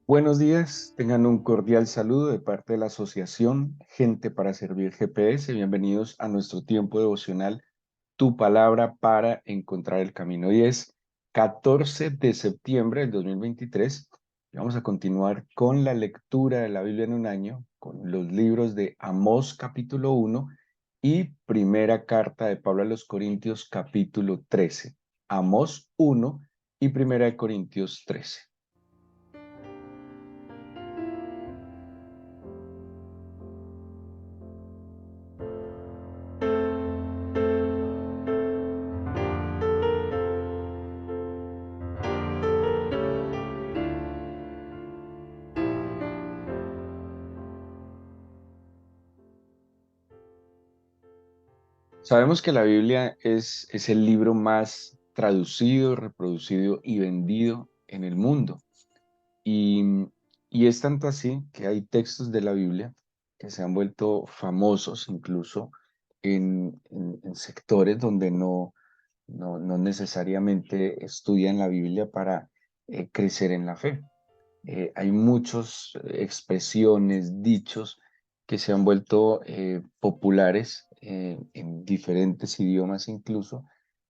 Buenos días, tengan un cordial saludo de parte de la Asociación Gente para Servir GPS. Bienvenidos a nuestro tiempo devocional, Tu Palabra para Encontrar el Camino. Hoy es 14 de septiembre del 2023 y vamos a continuar con la lectura de la Biblia en un año, con los libros de Amós capítulo 1 y Primera Carta de Pablo a los Corintios capítulo 13. Amós 1 y Primera de Corintios 13. Sabemos que la Biblia es el libro más traducido, reproducido y vendido en el mundo. Y, y es tanto así que hay textos de la Biblia que se han vuelto famosos incluso en sectores donde no necesariamente estudian la Biblia para crecer en la fe. Hay muchas expresiones, dichos que se han vuelto populares en diferentes idiomas incluso,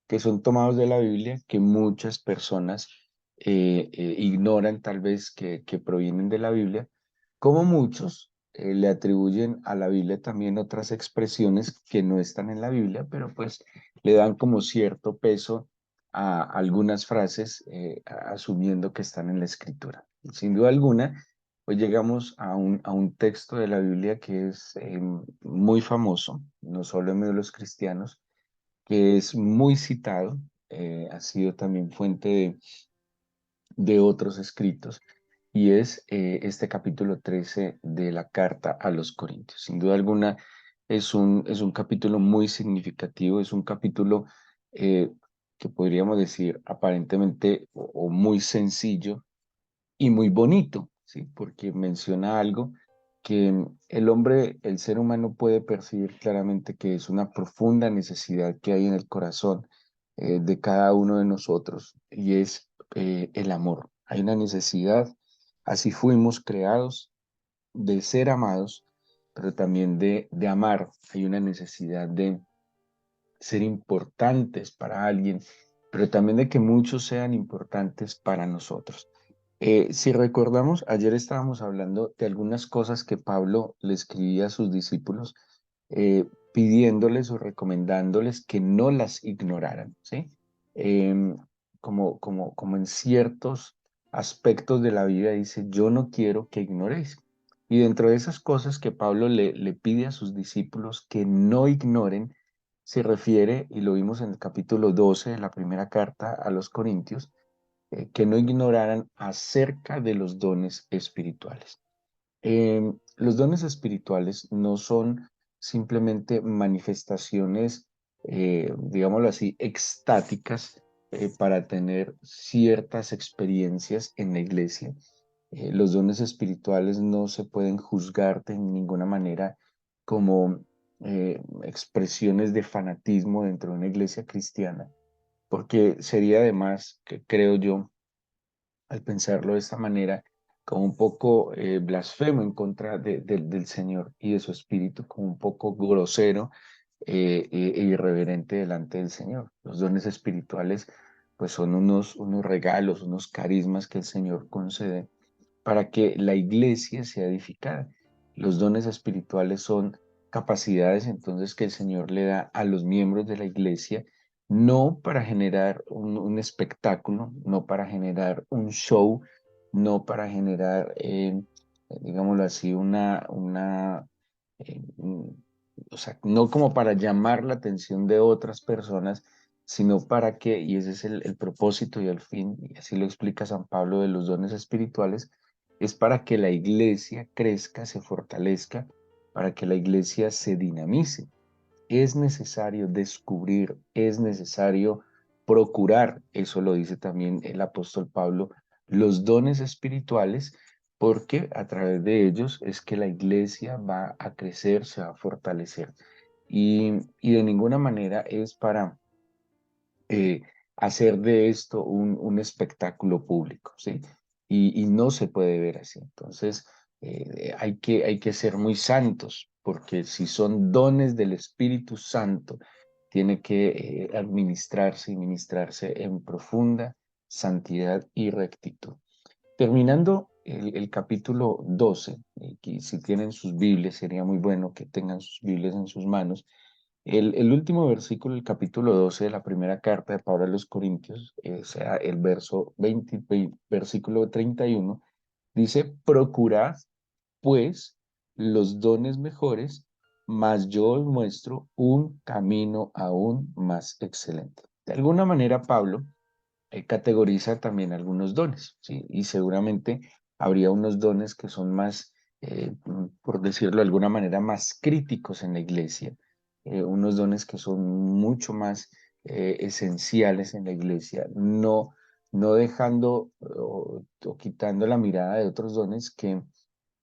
que son tomados de la Biblia, que muchas personas ignoran tal vez que provienen de la Biblia, como muchos le atribuyen a la Biblia también otras expresiones que no están en la Biblia, pero pues le dan como cierto peso a algunas frases, asumiendo que están en la Escritura. Sin duda alguna, pues llegamos a un texto de la Biblia que es muy famoso, no solo en medio de los cristianos, que es muy citado, ha sido también fuente de otros escritos, y es este capítulo 13 de la carta a los Corintios. Sin duda alguna, es un capítulo muy significativo, es un capítulo eh, que podríamos decir aparentemente o muy sencillo y muy bonito, ¿sí? Porque menciona algo que el hombre, el ser humano puede percibir claramente que es una profunda necesidad que hay en el corazón de cada uno de nosotros, y es el amor. Hay una necesidad, así fuimos creados, de ser amados, pero también de amar. Hay una necesidad de ser importantes para alguien, pero también de que muchos sean importantes para nosotros. Si recordamos, ayer estábamos hablando de algunas cosas que Pablo le escribía a sus discípulos, pidiéndoles o recomendándoles que no las ignoraran, ¿sí? Em, como en ciertos aspectos de la vida dice, yo no quiero que ignoréis. Y dentro de esas cosas que Pablo le pide a sus discípulos que no ignoren, se refiere, y lo vimos en el capítulo 12 de la primera carta a los Corintios, que no ignoraran acerca de los dones espirituales. Los dones espirituales no son simplemente manifestaciones, digámoslo así, extáticas para tener ciertas experiencias en la iglesia. Los dones espirituales no se pueden juzgar de ninguna manera como expresiones de fanatismo dentro de una iglesia cristiana, porque sería además, que creo yo, al pensarlo de esta manera, como un poco blasfemo en contra del Señor y de su Espíritu, como un poco grosero e irreverente delante del Señor. Los dones espirituales pues son unos regalos, unos carismas que el Señor concede para que la iglesia sea edificada. Los dones espirituales son capacidades entonces que el Señor le da a los miembros de la iglesia, no para generar un espectáculo, no para generar un show, no para generar, digámoslo así, o sea, no como para llamar la atención de otras personas, sino para que, y ese es el propósito y el fin, y así lo explica San Pablo de los dones espirituales, es para que la iglesia crezca, se fortalezca, para que la iglesia se dinamice. Es necesario descubrir, es necesario procurar, eso lo dice también el apóstol Pablo, los dones espirituales, porque a través de ellos es que la iglesia va a crecer, se va a fortalecer. Y de ninguna manera es para eh, hacer de esto un espectáculo público, ¿sí? y no se puede ver así. Entonces, hay que ser muy santos, porque si son dones del Espíritu Santo, tiene que administrarse y ministrarse en profunda santidad y rectitud. Terminando el capítulo 12, que si tienen sus Biblias, sería muy bueno que tengan sus Biblias en sus manos. El último versículo del capítulo 12 de la primera carta de Pablo a los Corintios, o sea, el verso 20, versículo 31, dice: procurad, pues, los dones mejores, mas yo os muestro un camino aún más excelente. De alguna manera, Pablo categoriza también algunos dones, ¿sí? Y seguramente habría unos dones que son más, por decirlo de alguna manera, más críticos en la iglesia, unos dones que son mucho más esenciales en la iglesia, no dejando o quitando la mirada de otros dones que,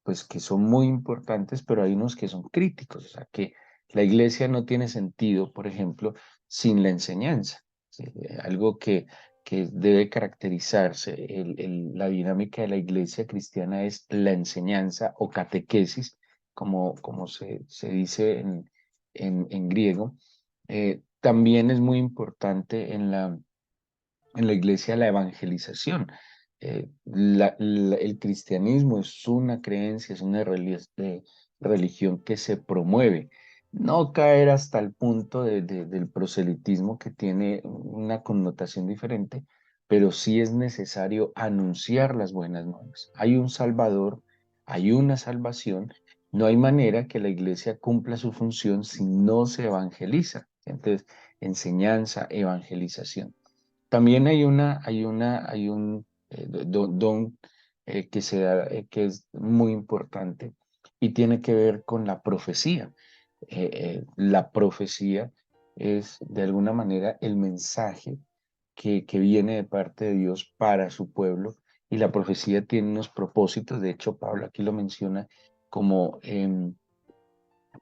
pues, que son muy importantes, pero hay unos que son críticos, o sea, que la iglesia no tiene sentido, por ejemplo, sin la enseñanza, ¿sí? Algo que debe caracterizarse la dinámica de la iglesia cristiana es la enseñanza o catequesis, como se dice en griego. También es muy importante en la iglesia la evangelización. El cristianismo es una creencia, es una religión que se promueve. No caer hasta el punto del proselitismo, que tiene una connotación diferente, pero sí es necesario anunciar las buenas nuevas. Hay un Salvador, hay una salvación. No hay manera que la iglesia cumpla su función si no se evangeliza. Entonces, enseñanza, evangelización. También hay un don que se da, que es muy importante y tiene que ver con la profecía. La profecía es de alguna manera el mensaje que viene de parte de Dios para su pueblo, y la profecía tiene unos propósitos. De hecho, Pablo aquí lo menciona como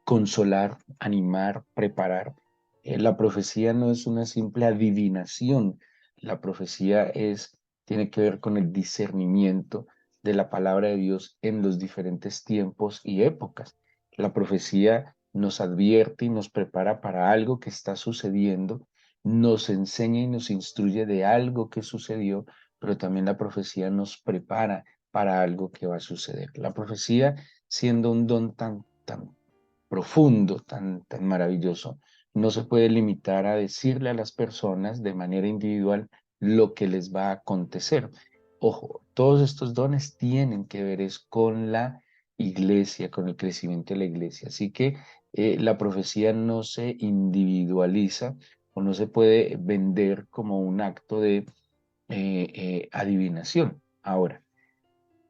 consolar, animar, preparar. La profecía no es una simple adivinación, la profecía tiene que ver con el discernimiento de la palabra de Dios en los diferentes tiempos y épocas. La profecía nos advierte y nos prepara para algo que está sucediendo, nos enseña y nos instruye de algo que sucedió, pero también la profecía nos prepara para algo que va a suceder. La profecía, siendo un don tan profundo, tan maravilloso, no se puede limitar a decirle a las personas de manera individual lo que les va a acontecer. Ojo, todos estos dones tienen que ver es con la iglesia, con el crecimiento de la iglesia. Así que la profecía no se individualiza o no se puede vender como un acto de adivinación. Ahora,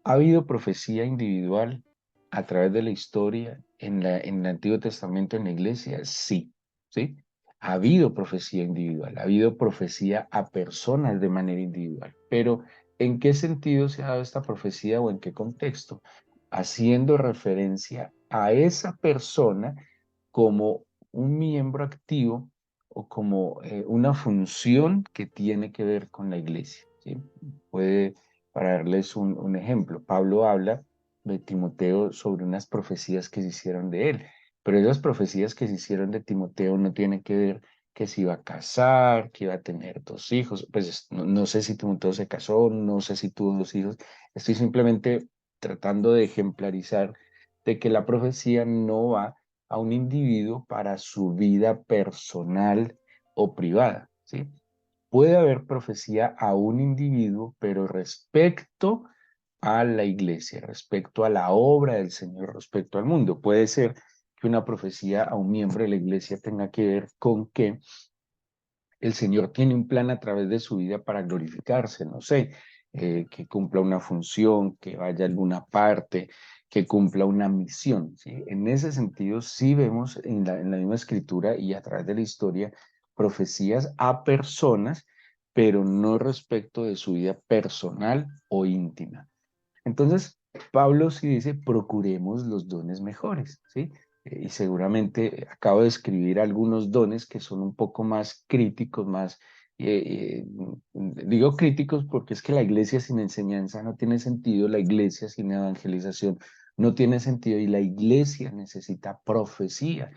¿ha habido profecía individual a través de la historia en el Antiguo Testamento en la iglesia? Sí, ¿sí? Ha habido profecía individual, ha habido profecía a personas de manera individual, pero ¿en qué sentido se ha dado esta profecía o en qué contexto? Haciendo referencia a esa persona como un miembro activo o como una función que tiene que ver con la iglesia, ¿sí? Puede, para darles un ejemplo, Pablo habla de Timoteo sobre unas profecías que se hicieron de él, pero esas profecías que se hicieron de Timoteo no tienen que ver que se iba a casar, que iba a tener dos hijos. Pues no sé si Timoteo se casó, no sé si tuvo dos hijos. Estoy simplemente tratando de ejemplarizar de que la profecía no va a un individuo para su vida personal o privada, ¿sí? Puede haber profecía a un individuo, pero respecto a la iglesia, respecto a la obra del Señor, respecto al mundo. Puede ser que una profecía a un miembro de la iglesia tenga que ver con que el Señor tiene un plan a través de su vida para glorificarse, no sé, que cumpla una función, que vaya a alguna parte, que cumpla una misión, ¿sí? En ese sentido, sí vemos en la misma escritura y a través de la historia profecías a personas, pero no respecto de su vida personal o íntima. Entonces, Pablo sí dice: procuremos los dones mejores, ¿sí? Y seguramente acabo de escribir algunos dones que son un poco más críticos, más Digo críticos porque es que la iglesia sin enseñanza no tiene sentido, la iglesia sin evangelización no tiene sentido y la iglesia necesita profecía,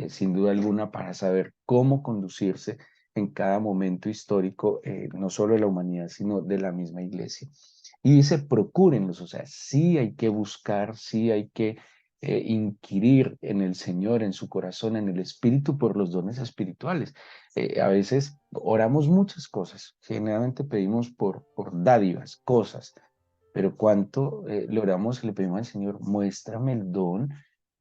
sin duda alguna, para saber cómo conducirse en cada momento histórico, no solo de la humanidad, sino de la misma iglesia. Y dice, procúrenlos, o sea, sí hay que buscar, sí hay que inquirir en el Señor, en su corazón, en el Espíritu por los dones espirituales. A veces oramos muchas cosas, generalmente pedimos por dádivas, cosas, pero cuánto le oramos y le pedimos al Señor, muéstrame el don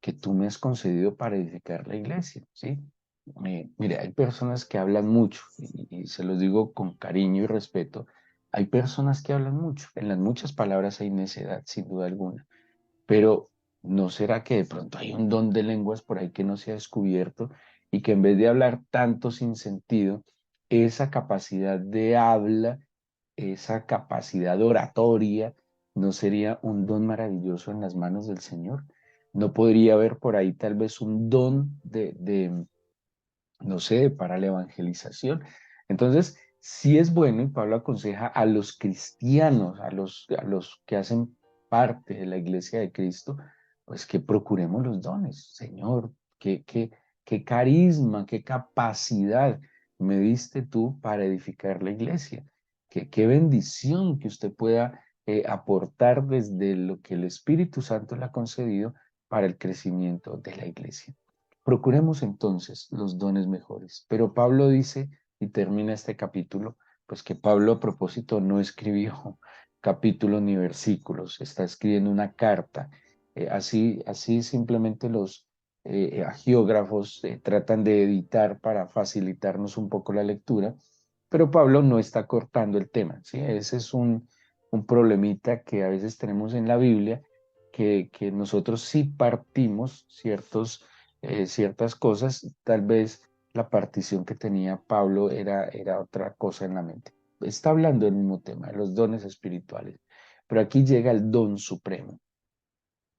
que tú me has concedido para edificar la iglesia, ¿sí? Mire, hay personas que hablan mucho y se los digo con cariño y respeto. Hay personas que hablan mucho, en las muchas palabras hay necedad, sin duda alguna, pero ¿no será que de pronto hay un don de lenguas por ahí que no se ha descubierto y que en vez de hablar tanto sin sentido, esa capacidad de habla, esa capacidad oratoria, no sería un don maravilloso en las manos del Señor? ¿No podría haber por ahí tal vez un don no sé, para la evangelización? Entonces, sí es bueno, y Pablo aconseja a los cristianos, a los que hacen parte de la iglesia de Cristo, pues que procuremos los dones. Señor, qué carisma, qué capacidad me diste tú para edificar la iglesia. Qué bendición que usted pueda aportar desde lo que el Espíritu Santo le ha concedido para el crecimiento de la iglesia. Procuremos entonces los dones mejores. Pero Pablo dice, y termina este capítulo, pues que Pablo a propósito no escribió capítulos ni versículos, está escribiendo una carta. Así simplemente los agiógrafos tratan de editar para facilitarnos un poco la lectura, pero Pablo no está cortando el tema, ¿sí? Ese es un problemita que a veces tenemos en la Biblia, que nosotros sí partimos ciertas cosas, tal vez la partición que tenía Pablo era otra cosa en la mente. Está hablando del mismo tema, de los dones espirituales, pero aquí llega el don supremo,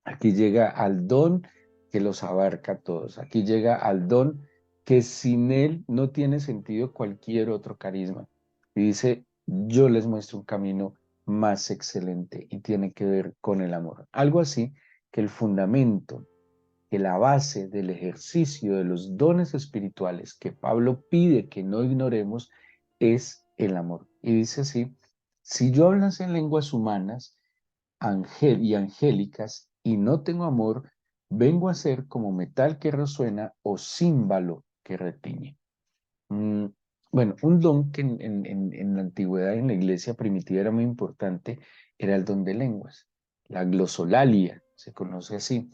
aquí llega al don que los abarca a todos, aquí llega al don que sin él no tiene sentido cualquier otro carisma. Y dice, yo les muestro un camino más excelente y tiene que ver con el amor. Algo así que el fundamento, que la base del ejercicio de los dones espirituales que Pablo pide que no ignoremos es el amor. Y dice así, si yo hablase en lenguas humanas y angélicas y no tengo amor, vengo a ser como metal que resuena o címbalo que retiñe. Mm, bueno, un don que en la antigüedad, en la iglesia primitiva era muy importante, era el don de lenguas, la glosolalia, se conoce así.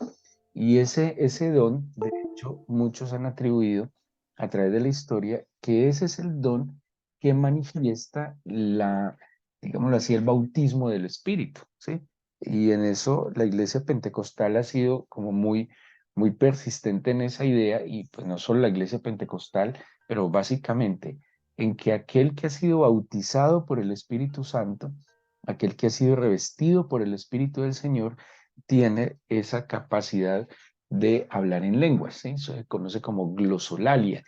Y ese don, de hecho, muchos han atribuido a través de la historia que ese es el don que manifiesta digámoslo así, el bautismo del Espíritu, ¿sí? Y en eso la iglesia pentecostal ha sido como muy persistente en esa idea, y pues no solo la iglesia pentecostal, pero básicamente en que aquel que ha sido bautizado por el Espíritu Santo, aquel que ha sido revestido por el Espíritu del Señor, tiene esa capacidad de hablar en lenguas, ¿sí? Eso se conoce como glosolalia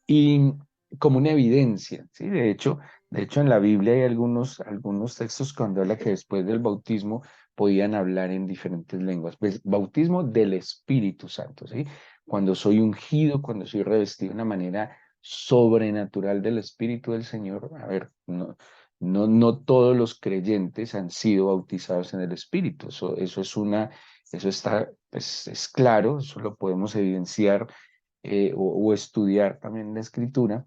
y como una evidencia, ¿sí? De hecho en la Biblia hay algunos textos cuando habla que después del bautismo podían hablar en diferentes lenguas. Pues, bautismo del Espíritu Santo, ¿sí? Cuando soy ungido, cuando soy revestido de una manera sobrenatural del Espíritu del Señor. A ver, no todos los creyentes han sido bautizados en el Espíritu. Eso está, pues, es claro, eso lo podemos evidenciar o estudiar también en la Escritura.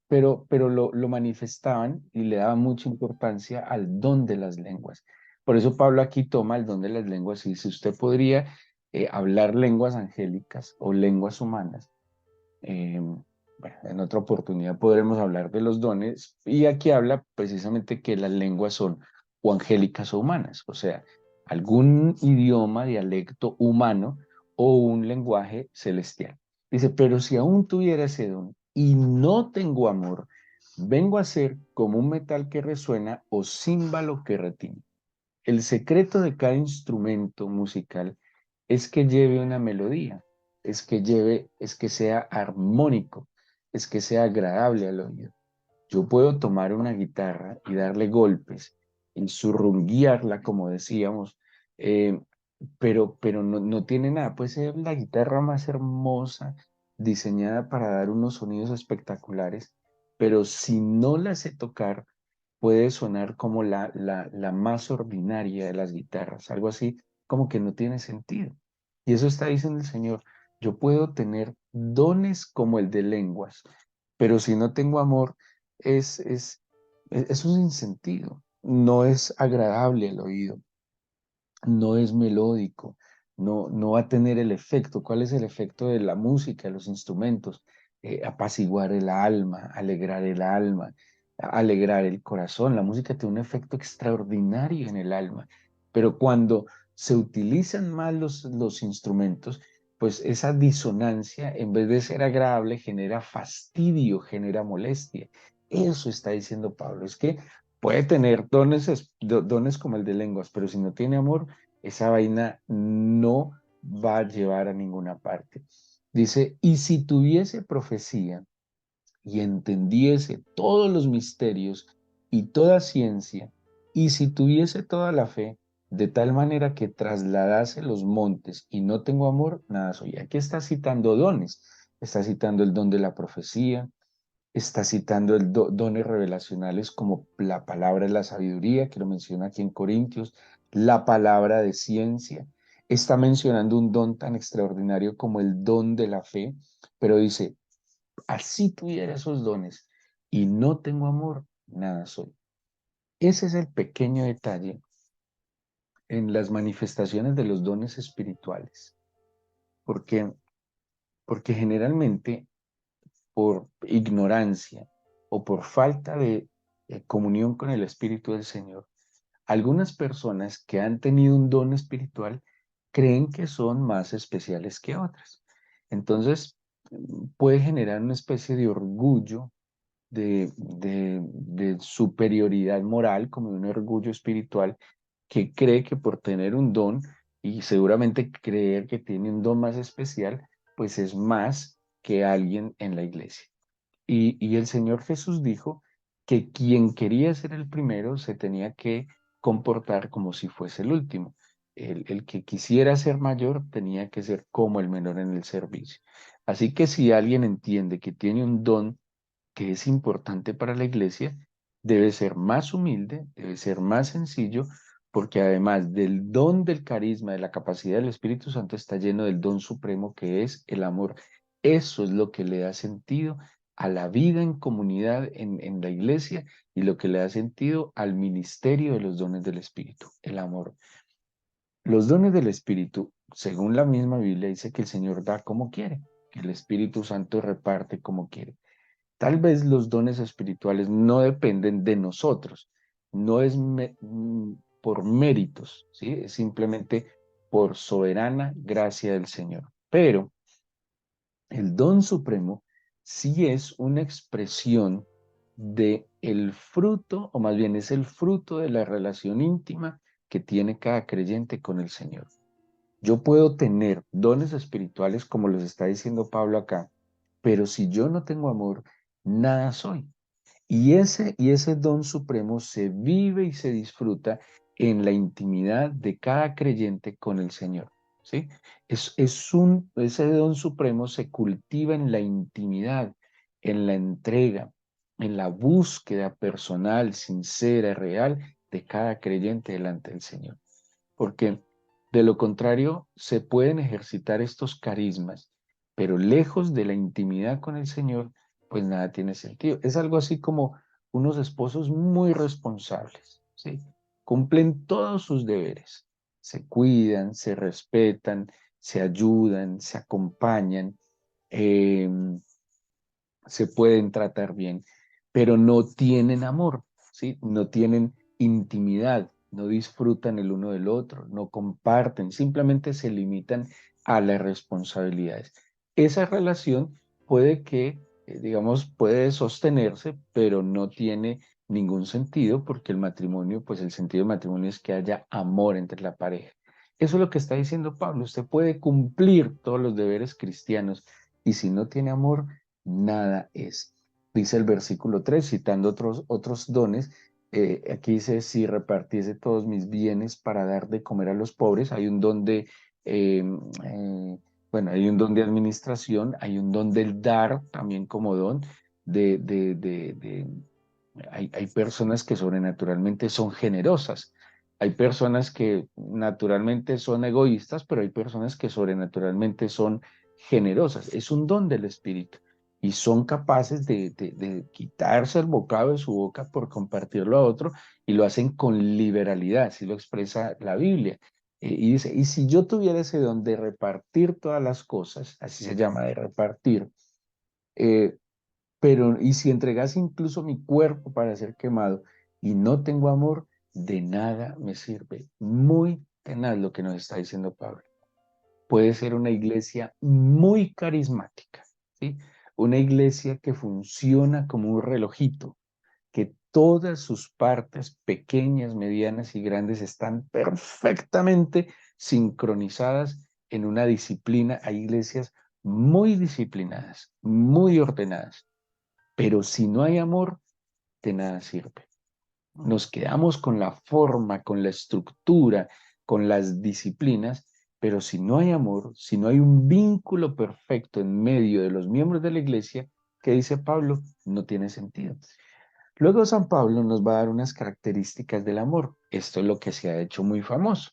Pero lo manifestaban y le daban mucha importancia al don de las lenguas. Por eso Pablo aquí toma el don de las lenguas y dice, usted podría hablar lenguas angélicas o lenguas humanas. Bueno, en otra oportunidad podremos hablar de los dones y aquí habla precisamente que las lenguas son o angélicas o humanas, o sea, algún idioma, dialecto humano o un lenguaje celestial. Dice, pero si aún tuviera ese don y no tengo amor, vengo a ser como un metal que resuena o címbalo que retiñe. El secreto de cada instrumento musical es que lleve una melodía, es que sea armónico, es que sea agradable al oído. Yo puedo tomar una guitarra y darle golpes y surrunguearla, como decíamos, eh, pero no tiene nada. Puede ser la guitarra más hermosa, diseñada para dar unos sonidos espectaculares, pero si no la sé tocar, puede sonar como la más ordinaria de las guitarras, algo así como que no tiene sentido. Y eso está diciendo el Señor. Yo puedo tener dones como el de lenguas, pero si no tengo amor, es un sinsentido, no es agradable al oído, no es melódico, no va a tener el efecto. ¿Cuál es el efecto de la música, de los instrumentos? Apaciguar el alma, alegrar el alma, alegrar el corazón. La música tiene un efecto extraordinario en el alma, pero cuando se utilizan mal los instrumentos, pues esa disonancia, en vez de ser agradable, genera fastidio, genera molestia. Eso está diciendo Pablo, es que puede tener dones como el de lenguas, pero si no tiene amor, esa vaina no va a llevar a ninguna parte. Dice, y si tuviese profecía y entendiese todos los misterios y toda ciencia, y si tuviese toda la fe, de tal manera que trasladase los montes y no tengo amor, nada soy. Aquí está citando dones, está citando el don de la profecía, está citando dones revelacionales como la palabra de la sabiduría, que lo menciona aquí en Corintios, la palabra de ciencia. Está mencionando un don tan extraordinario como el don de la fe, pero dice, así tuviera esos dones y no tengo amor, nada soy. Ese es el pequeño detalle en las manifestaciones de los dones espirituales, porque, porque generalmente por ignorancia o por falta de comunión con el Espíritu del Señor, algunas personas que han tenido un don espiritual creen que son más especiales que otras. Entonces, puede generar una especie de orgullo, de superioridad moral, como de un orgullo espiritual, que cree que por tener un don y seguramente creer que tiene un don más especial, pues es más que alguien en la iglesia. Y el Señor Jesús dijo que quien quería ser el primero se tenía que comportar como si fuese el último. El que quisiera ser mayor tenía que ser como el menor en el servicio. Así que si alguien entiende que tiene un don que es importante para la iglesia, debe ser más humilde, debe ser más sencillo, porque además del don del carisma, de la capacidad del Espíritu Santo, está lleno del don supremo que es el amor. Eso es lo que le da sentido a la vida en comunidad en la iglesia y lo que le da sentido al ministerio de los dones del Espíritu, el amor. Los dones del Espíritu, según la misma Biblia, dice que el Señor da como quiere, que el Espíritu Santo reparte como quiere. Tal vez los dones espirituales no dependen de nosotros, no es por méritos, ¿sí? Es simplemente por soberana gracia del Señor. Pero el don supremo sí es una expresión de el fruto, o más bien es el fruto de la relación íntima que tiene cada creyente con el Señor. Yo puedo tener dones espirituales, como los está diciendo Pablo acá, pero si yo no tengo amor, nada soy. Y ese don supremo se vive y se disfruta en la intimidad de cada creyente con el Señor, ¿sí? Ese don supremo se cultiva en la intimidad, en la entrega, en la búsqueda personal, sincera, real de cada creyente delante del Señor. Porque de lo contrario, se pueden ejercitar estos carismas, pero lejos de la intimidad con el Señor, pues nada tiene sentido. Es algo así como unos esposos muy responsables, ¿sí? Cumplen todos sus deberes, se cuidan, se respetan, se ayudan, se acompañan, eh, se pueden tratar bien, pero no tienen amor, ¿sí? No tienen intimidad, no disfrutan el uno del otro, no comparten, simplemente se limitan a las responsabilidades. Esa relación puede que, digamos, puede sostenerse, pero no tiene ningún sentido porque el matrimonio, pues el sentido del matrimonio es que haya amor entre la pareja. Eso es lo que está diciendo Pablo. Usted puede cumplir todos los deberes cristianos y si no tiene amor, nada es. Dice el versículo 3 citando otros dones, aquí dice, si repartiese todos mis bienes para dar de comer a los pobres, hay un don de, eh, eh, bueno, hay un don de administración, hay un don del dar también como don, de, de, de, de- hay personas que sobrenaturalmente son generosas. Hay personas que naturalmente son egoístas, pero hay personas que sobrenaturalmente son generosas. Es un don del Espíritu y son capaces de quitarse el bocado de su boca por compartirlo a otro y lo hacen con liberalidad, así lo expresa la Biblia. Y dice, y si yo tuviera ese don de repartir todas las cosas, así se llama, de repartir, eh, pero y si entregase incluso mi cuerpo para ser quemado y no tengo amor, de nada me sirve. Muy tenaz lo que nos está diciendo Pablo. Puede ser una iglesia muy carismática, ¿sí? Una iglesia que funciona como un relojito, que todas sus partes, pequeñas, medianas y grandes, están perfectamente sincronizadas en una disciplina. Hay iglesias muy disciplinadas, muy ordenadas, pero si no hay amor, de nada sirve. Nos quedamos con la forma, con la estructura, con las disciplinas, pero si no hay amor, si no hay un vínculo perfecto en medio de los miembros de la iglesia, que dice Pablo, no tiene sentido. Luego San Pablo nos va a dar unas características del amor. Esto es lo que se ha hecho muy famoso.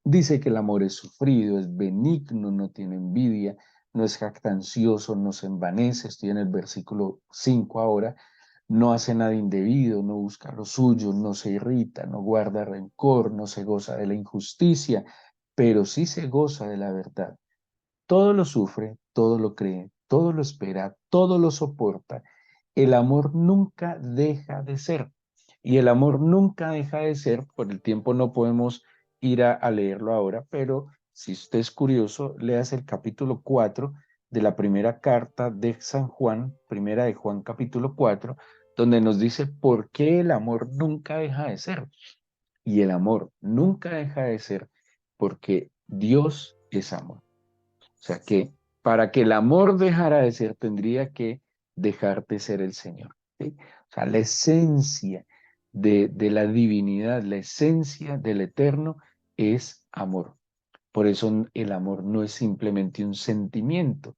Dice que el amor es sufrido, es benigno, no tiene envidia, no es jactancioso, no se envanece. Estoy en el versículo 5 ahora. No hace nada indebido, no busca lo suyo, no se irrita, no guarda rencor, no se goza de la injusticia, pero sí se goza de la verdad. Todo lo sufre, todo lo cree, todo lo espera, todo lo soporta. El amor nunca deja de ser. Y el amor nunca deja de ser, por el tiempo no podemos ir a leerlo ahora, pero si usted es curioso, leas el capítulo 4 de la primera carta de San Juan, primera de Juan capítulo 4, donde nos dice por qué el amor nunca deja de ser. Y el amor nunca deja de ser porque Dios es amor. O sea que para que el amor dejara de ser, tendría que dejar de ser el Señor. ¿Sí? O sea, la esencia de la divinidad, la esencia del eterno es amor. Por eso el amor no es simplemente un sentimiento,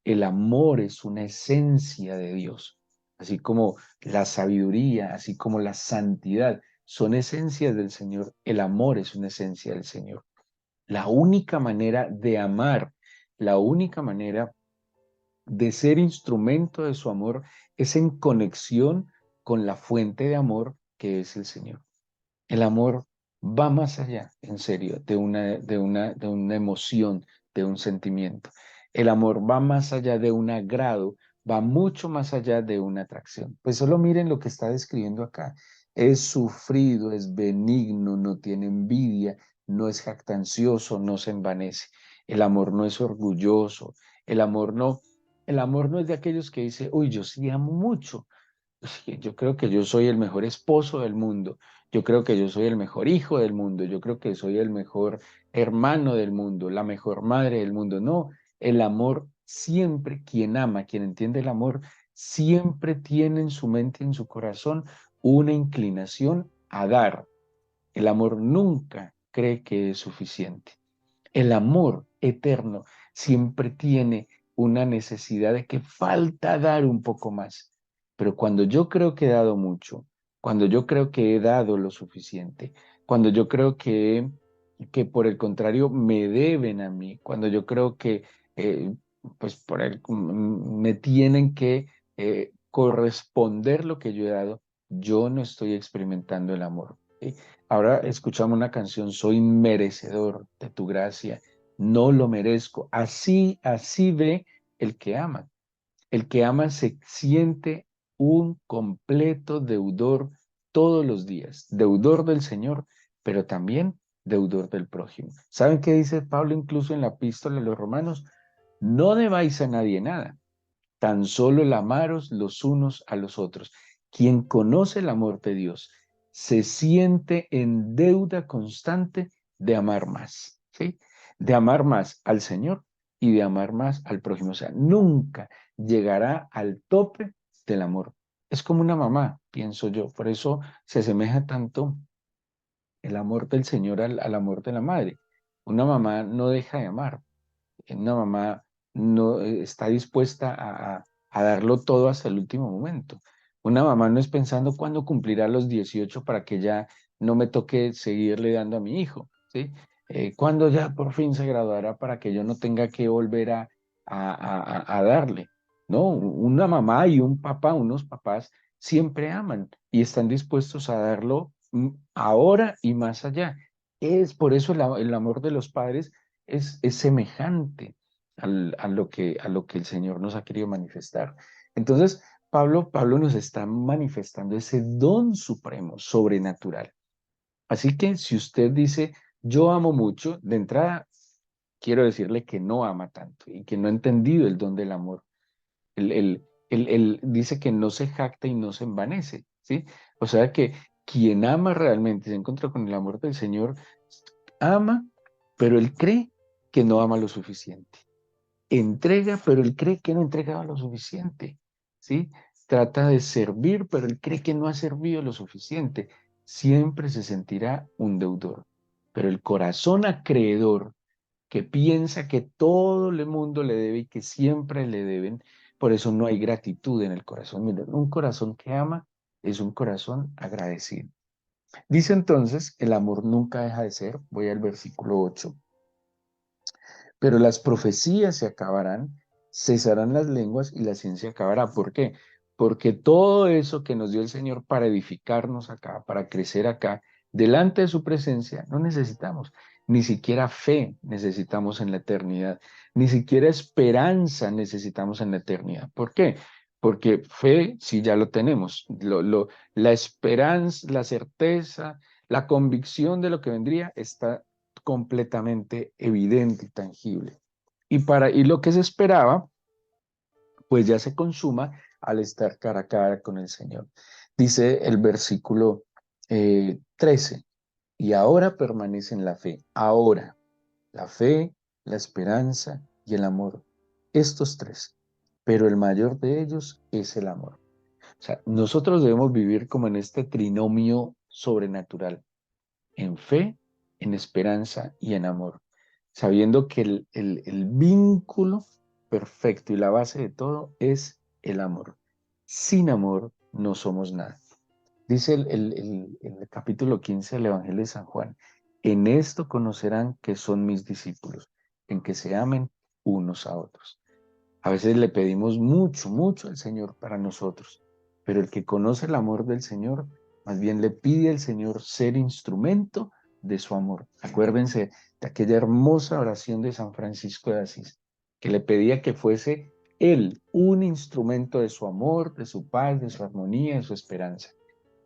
el amor es una esencia de Dios, así como la sabiduría, así como la santidad son esencias del Señor, el amor es una esencia del Señor. La única manera de amar, la única manera de ser instrumento de su amor es en conexión con la fuente de amor que es el Señor. El amor va más allá, en serio, de una emoción, de un sentimiento. El amor va más allá de un agrado, va mucho más allá de una atracción. Pues solo miren lo que está describiendo acá. Es sufrido, es benigno, no tiene envidia, no es jactancioso, no se envanece. El amor no es orgulloso, el amor no, el amor no es de aquellos que dicen, uy, yo sí amo mucho. Sí, yo creo que yo soy el mejor esposo del mundo, yo creo que yo soy el mejor hijo del mundo, yo creo que soy el mejor hermano del mundo, la mejor madre del mundo. No, el amor siempre, quien ama, quien entiende el amor, siempre tiene en su mente y en su corazón una inclinación a dar. El amor nunca cree que es suficiente. El amor eterno siempre tiene una necesidad de que falta dar un poco más. Pero cuando yo creo que he dado mucho, cuando yo creo que he dado lo suficiente, cuando yo creo que por el contrario me deben a mí, cuando yo creo que eh, pues me tienen que corresponder lo que yo he dado, yo no estoy experimentando el amor. ¿Sí? Ahora escuchamos una canción, soy merecedor de tu gracia, no lo merezco. Así ve el que ama. El que ama se siente un completo deudor todos los días, deudor del Señor, pero también deudor del prójimo. ¿Saben qué dice Pablo incluso en la epístola de los Romanos? No debáis a nadie nada, tan solo el amaros los unos a los otros. Quien conoce el amor de Dios se siente en deuda constante de amar más, ¿sí? De amar más al Señor y de amar más al prójimo. O sea, nunca llegará al tope del amor. Es como una mamá, pienso yo. Por eso se asemeja tanto el amor del Señor al amor de la madre. Una mamá no deja de amar. Una mamá no está dispuesta a darlo todo hasta el último momento. Una mamá no es pensando cuándo cumplirá los 18 para que ya no me toque seguirle dando a mi hijo, ¿sí? Cuándo ya por fin se graduará para que yo no tenga que volver a darle. No, una mamá y un papá, unos papás siempre aman y están dispuestos a darlo ahora y más allá. Es por eso el amor de los padres es semejante a lo que el Señor nos ha querido manifestar. Entonces, Pablo nos está manifestando ese don supremo, sobrenatural. Así que si usted dice, yo amo mucho, de entrada quiero decirle que no ama tanto y que no ha entendido el don del amor. Él dice que no se jacta y no se envanece, ¿sí? O sea que quien ama realmente, se encuentra con el amor del Señor, ama, pero él cree que no ama lo suficiente. Entrega, pero él cree que no ha entregado lo suficiente, ¿sí? Trata de servir, pero él cree que no ha servido lo suficiente. Siempre se sentirá un deudor. Pero el corazón acreedor, que piensa que todo el mundo le debe y que siempre le deben, por eso no hay gratitud en el corazón. Miren, un corazón que ama es un corazón agradecido. Dice entonces, el amor nunca deja de ser, voy al versículo 8. Pero las profecías se acabarán, cesarán las lenguas y la ciencia acabará. ¿Por qué? Porque todo eso que nos dio el Señor para edificarnos acá, para crecer acá, delante de su presencia, no necesitamos. Ni siquiera fe necesitamos en la eternidad, ni siquiera esperanza necesitamos en la eternidad. ¿Por qué? Porque fe sí ya lo tenemos. La esperanza, la certeza, la convicción de lo que vendría está completamente evidente y tangible. Y lo que se esperaba, pues ya se consuma al estar cara a cara con el Señor. Dice el versículo 13, y ahora permanece en la fe, ahora, la fe, la esperanza y el amor, estos tres, pero el mayor de ellos es el amor. O sea, nosotros debemos vivir como en este trinomio sobrenatural, en fe, en esperanza y en amor, sabiendo que el vínculo perfecto y la base de todo es el amor. Sin amor no somos nada. Dice el capítulo 15 del Evangelio de San Juan, en esto conocerán que son mis discípulos, en que se amen unos a otros. A veces le pedimos mucho, mucho al Señor para nosotros, pero el que conoce el amor del Señor, más bien le pide al Señor ser instrumento de su amor. Acuérdense de aquella hermosa oración de San Francisco de Asís, que le pedía que fuese él un instrumento de su amor, de su paz, de su armonía, de su esperanza.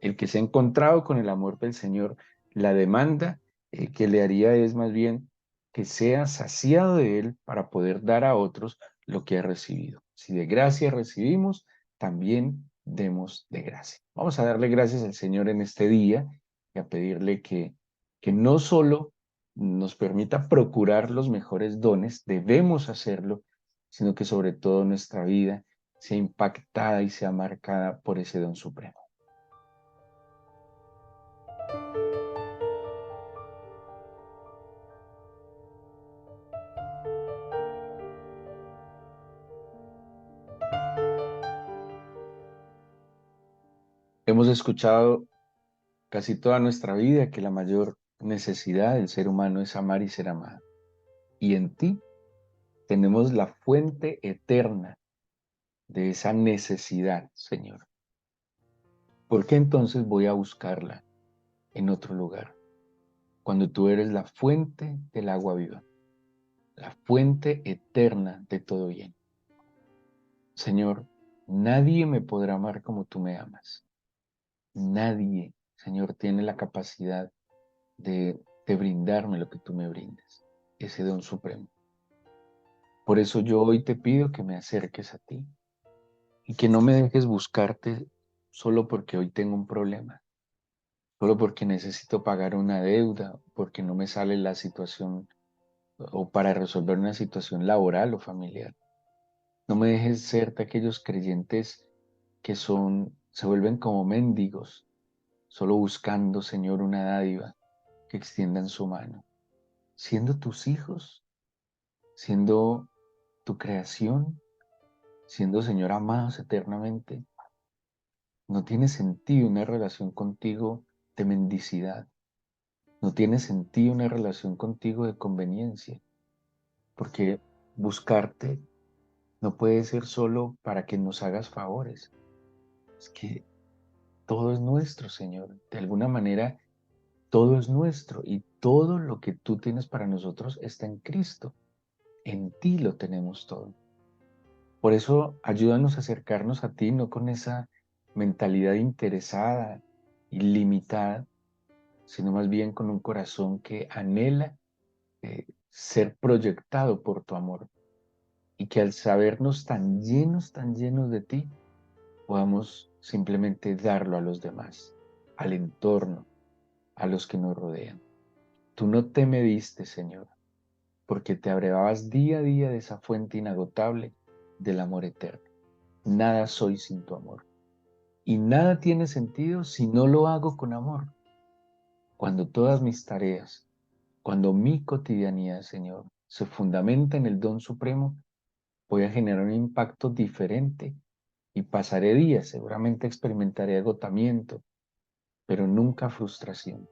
El que se ha encontrado con el amor del Señor, la demanda que le haría es más bien que sea saciado de él para poder dar a otros lo que ha recibido. Si de gracia recibimos, también demos de gracia. Vamos a darle gracias al Señor en este día y a pedirle que no solo nos permita procurar los mejores dones, debemos hacerlo, sino que sobre todo nuestra vida sea impactada y sea marcada por ese don supremo. Hemos escuchado casi toda nuestra vida que la mayor necesidad del ser humano es amar y ser amado. Y en ti tenemos la fuente eterna de esa necesidad, Señor. ¿Por qué entonces voy a buscarla en otro lugar? Cuando tú eres la fuente del agua viva, la fuente eterna de todo bien. Señor, nadie me podrá amar como tú me amas. Nadie, Señor, tiene la capacidad de brindarme lo que tú me brindes, ese don supremo. Por eso yo hoy te pido que me acerques a ti y que no me dejes buscarte solo porque hoy tengo un problema, solo porque necesito pagar una deuda, porque no me sale la situación o para resolver una situación laboral o familiar. No me dejes ser de aquellos creyentes que se vuelven como mendigos, solo buscando, Señor, una dádiva, que extiendan su mano. Siendo tus hijos, siendo tu creación, siendo, Señor, amados eternamente, no tiene sentido una relación contigo de mendicidad. No tiene sentido una relación contigo de conveniencia, porque buscarte no puede ser solo para que nos hagas favores. Es que todo es nuestro, Señor. De alguna manera, todo es nuestro y todo lo que tú tienes para nosotros está en Cristo. En ti lo tenemos todo. Por eso, ayúdanos a acercarnos a ti, no con esa mentalidad interesada y limitada, sino más bien con un corazón que anhela ser proyectado por tu amor y que al sabernos tan llenos de ti, podamos simplemente darlo a los demás, al entorno, a los que nos rodean. Tú no te mediste, Señor, porque te abrevabas día a día de esa fuente inagotable del amor eterno. Nada soy sin tu amor. Y nada tiene sentido si no lo hago con amor. Cuando todas mis tareas, cuando mi cotidianidad, Señor, se fundamenta en el don supremo, voy a generar un impacto diferente y pasaré días, seguramente experimentaré agotamiento, pero nunca frustración,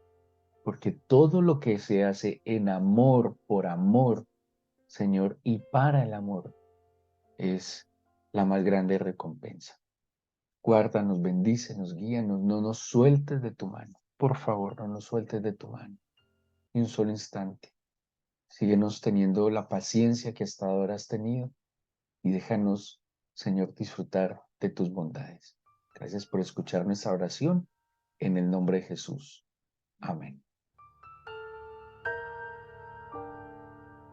porque todo lo que se hace en amor, por amor, Señor, y para el amor, es la más grande recompensa. Guárdanos, bendícenos, guíanos, no nos sueltes de tu mano. Por favor, no nos sueltes de tu mano. Ni un solo instante. Síguenos teniendo la paciencia que hasta ahora has tenido y déjanos, Señor, disfrutar de tus bondades. Gracias por escuchar nuestra oración en el nombre de Jesús. Amén.